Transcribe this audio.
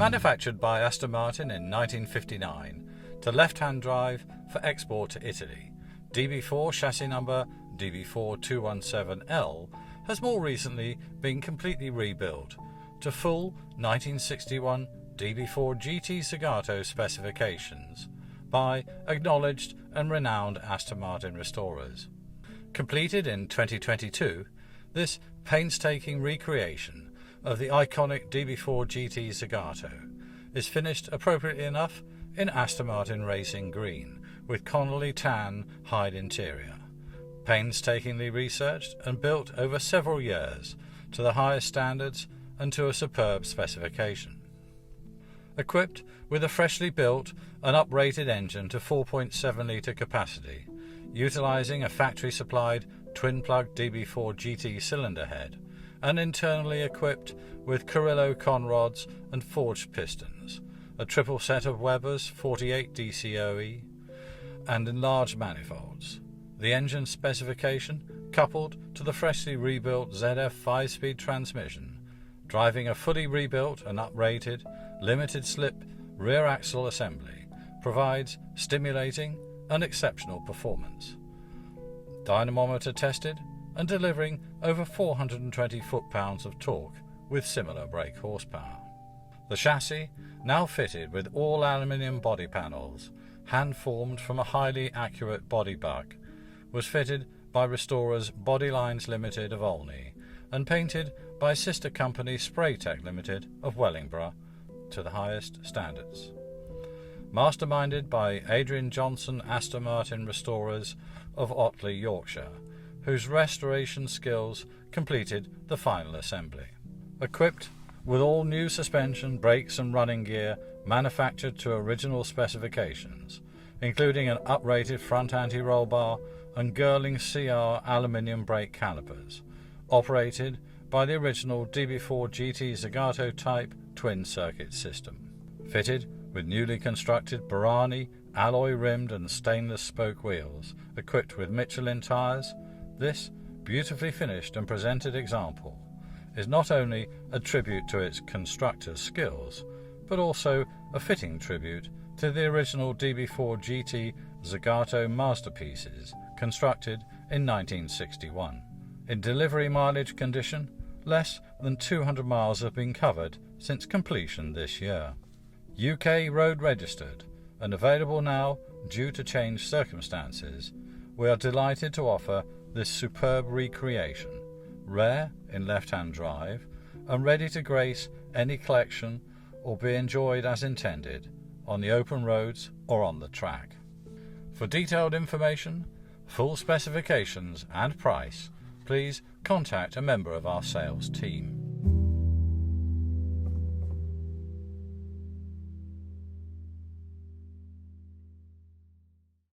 Manufactured by Aston Martin in 1959 to left-hand drive for export to Italy, DB4 chassis number DB4 has more recently been completely rebuilt to full 1961 DB4 GT Zagato specifications by acknowledged and renowned Aston Martin restorers. Completed in 2022, this painstaking recreation of the iconic DB4 GT Zagato is finished appropriately enough in Aston Martin Racing Green with Connolly Tan hide interior, painstakingly researched and built over several years to the highest standards and to a superb specification. Equipped with a freshly built and uprated engine to 4.7 litre capacity, utilising a factory-supplied twin-plug DB4 GT cylinder head, and internally equipped with Carrillo conrods and forged pistons, a triple set of Weber's 48 DCOE, and enlarged manifolds. The engine specification, coupled to the freshly rebuilt ZF 5-speed transmission, driving a fully rebuilt and uprated limited-slip rear axle assembly, provides stimulating and exceptional performance. Dynamometer tested and delivering over 420 foot-pounds of torque with similar brake horsepower. The chassis, now fitted with all aluminium body panels, hand-formed from a highly accurate body buck, was fitted by restorers Bodylines Limited of Olney and painted by sister company Spraytech Limited of Wellingborough to the highest standards. Masterminded by Adrian Johnson Aston Martin restorers of Otley, Yorkshire, whose restoration skills completed the final assembly. Equipped with all new suspension, brakes and running gear manufactured to original specifications, including an uprated front anti-roll bar and Girling CR aluminium brake calipers, operated by the original DB4 GT Zagato type twin circuit system. Fitted with newly constructed Barani alloy-rimmed and stainless spoke wheels, equipped with Michelin tyres, this beautifully finished and presented example is not only a tribute to its constructor's skills, but also a fitting tribute to the original DB4 GT Zagato masterpieces constructed in 1961. In delivery mileage condition, less than 200 miles have been covered since completion this year. UK road registered and available now due to changed circumstances, we are delighted to offer this superb recreation, rare in left-hand drive and ready to grace any collection or be enjoyed as intended on the open roads or on the track. For detailed information, full specifications and price, please contact a member of our sales team.